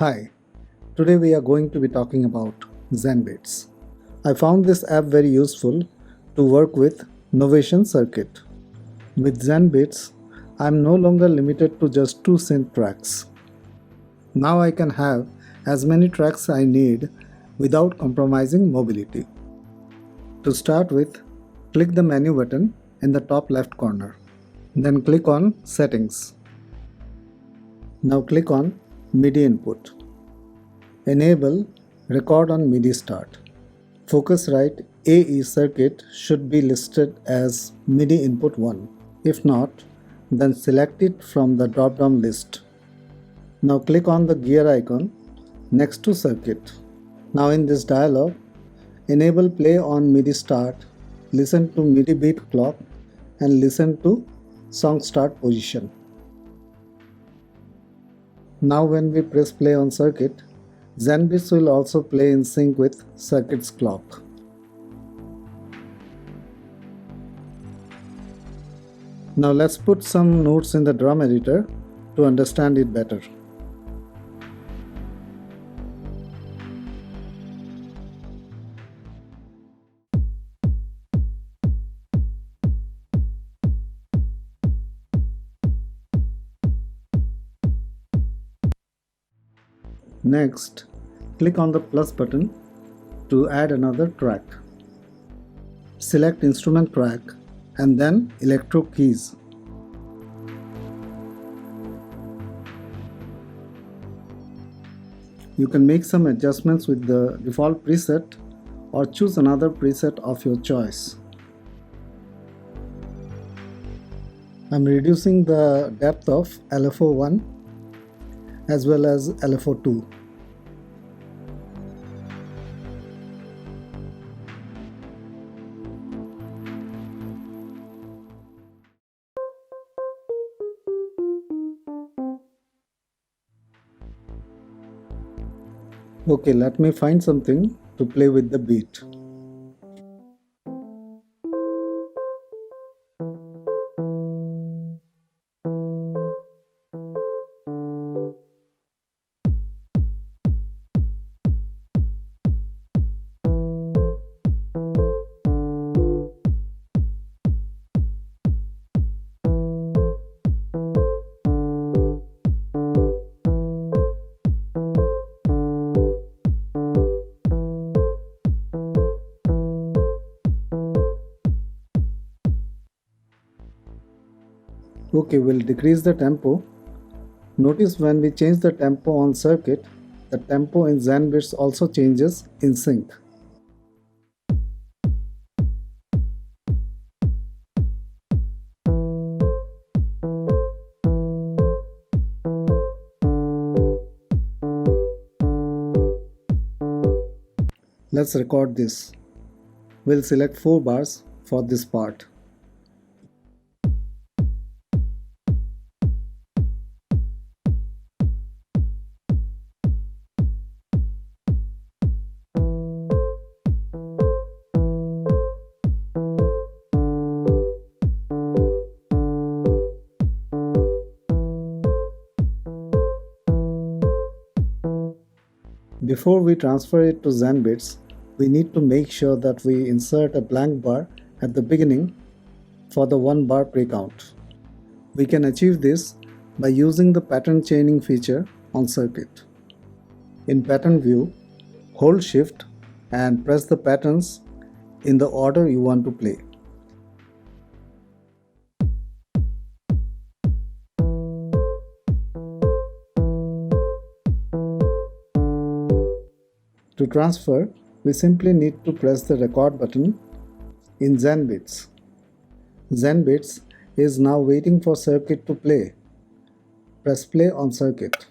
Hi, today we are going to be talking about Zenbeats. I found this app very useful to work with Novation Circuit. With Zenbeats, I am no longer limited to just two synth tracks. Now I can have as many tracks I need without compromising mobility. To start with, click the menu button in the top left corner. Then click on Settings. Now click on MIDI input. Enable Record on MIDI Start. Focusrite AE circuit should be listed as MIDI input 1. If not, then select it from the drop-down list. Now click on the gear icon next to circuit. Now in this dialog, enable play on MIDI start, listen to MIDI beat clock and listen to song start position. Now when we press play on circuit, Zenbeats will also play in sync with circuit's clock. Now let's put some notes in the drum editor to understand it better. Next, click on the plus button to add another track. Select instrument track and then electro keys. You can make some adjustments with the default preset or choose another preset of your choice. I'm reducing the depth of LFO1 as well as LFO2. Okay, let me find something to play with the beat. Okay, we'll decrease the tempo. Notice when we change the tempo on circuit, the tempo in Zenbeats also changes in sync. Let's record this. We'll select 4 bars for this part. Before we transfer it to Zenbeats, we need to make sure that we insert a blank bar at the beginning for the 1 bar pre-count. We can achieve this by using the pattern chaining feature on circuit. In pattern view, hold shift and press the patterns in the order you want to play. To transfer, we simply need to press the record button in Zenbeats. Zenbeats is now waiting for circuit to play. Press play on circuit.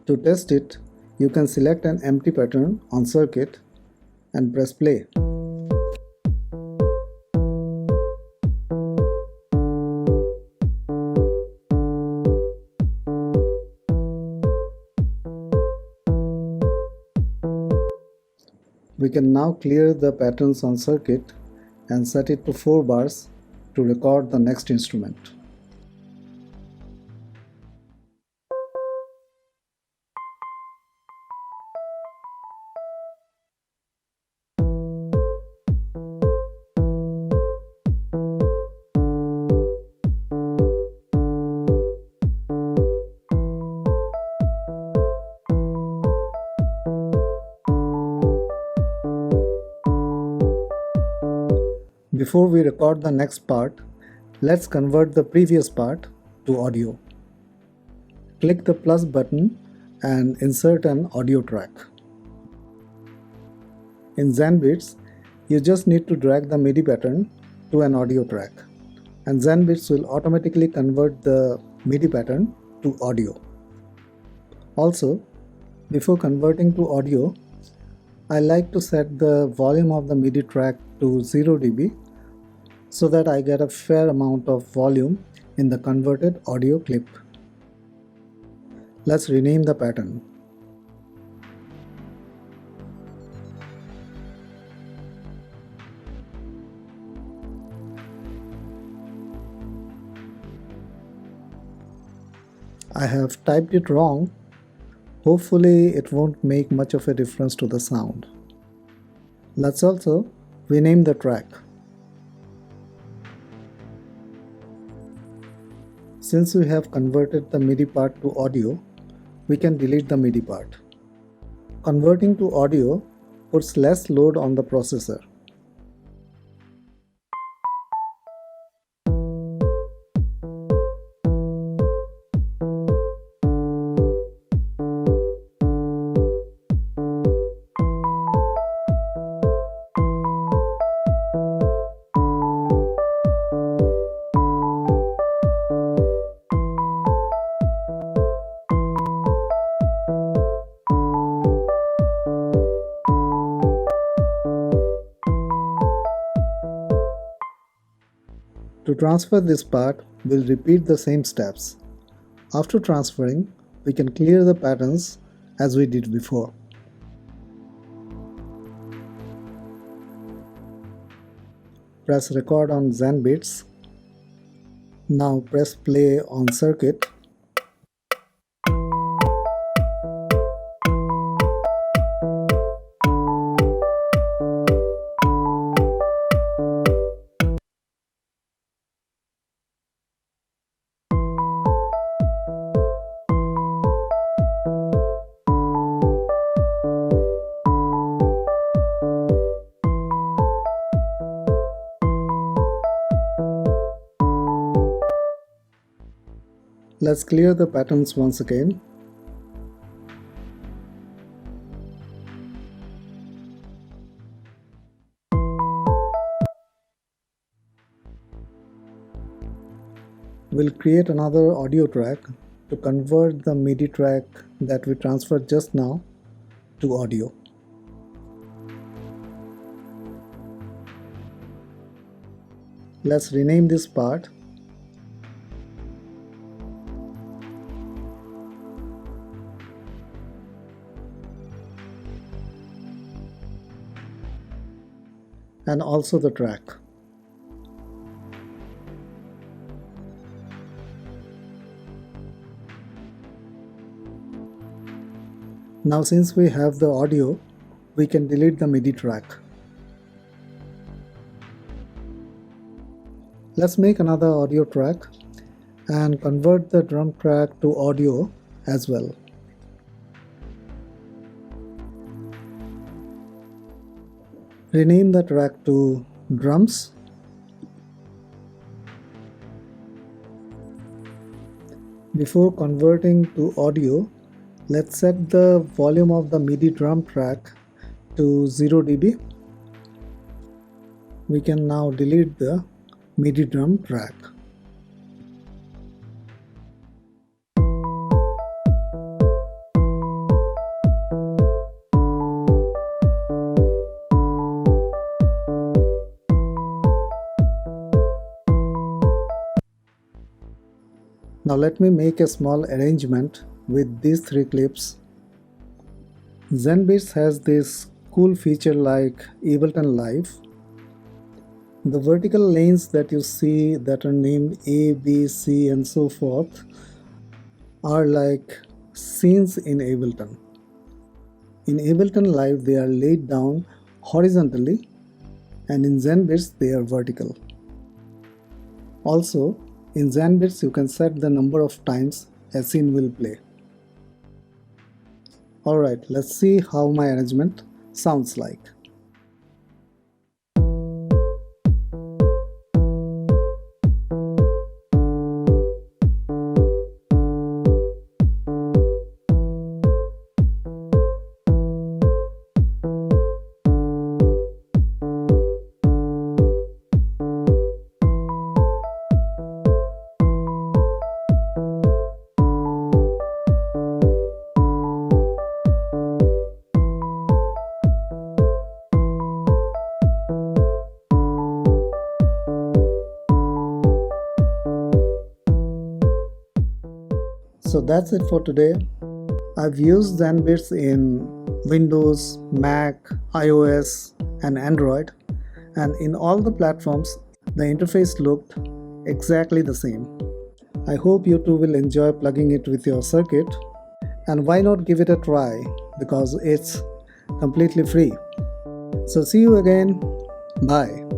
To test it, you can select an empty pattern on circuit and press play. We can now clear the patterns on circuit and set it to 4 bars to record the next instrument. Before we record the next part, let's convert the previous part to audio. Click the plus button and insert an audio track. In Zenbeats, you just need to drag the MIDI pattern to an audio track, and Zenbeats will automatically convert the MIDI pattern to audio. Also, before converting to audio, I like to set the volume of the MIDI track to 0 dB so that I get a fair amount of volume in the converted audio clip. Let's rename the pattern. I have typed it wrong. Hopefully it won't make much of a difference to the sound. Let's also rename the track. Since we have converted the MIDI part to audio, we can delete the MIDI part. Converting to audio puts less load on the processor. To transfer this part, we'll repeat the same steps. After transferring, we can clear the patterns as we did before. Press record on Zenbeats. Now press play on circuit. Let's clear the patterns once again. We'll create another audio track to convert the MIDI track that we transferred just now to audio. Let's rename this part. And also the track. Now since we have the audio, we can delete the MIDI track. Let's make another audio track and convert the drum track to audio as well. Rename the track to drums. Before converting to audio, let's set the volume of the MIDI drum track to 0 dB. We can now delete the MIDI drum track. Now let me make a small arrangement with these 3 clips. Zenbeats has this cool feature like Ableton Live. The vertical lanes that you see that are named A, B, C and so forth are like scenes in Ableton. In Ableton Live they are laid down horizontally, and in Zenbeats they are vertical. Also, in Zenbeats you can set the number of times a scene will play. Alright, let's see how my arrangement sounds like. So that's it for today. I've used Zenbeats in Windows, Mac, iOS and Android, and in all the platforms the interface looked exactly the same. I hope you too will enjoy plugging it with your circuit, and why not give it a try, because it's completely free. So see you again. Bye.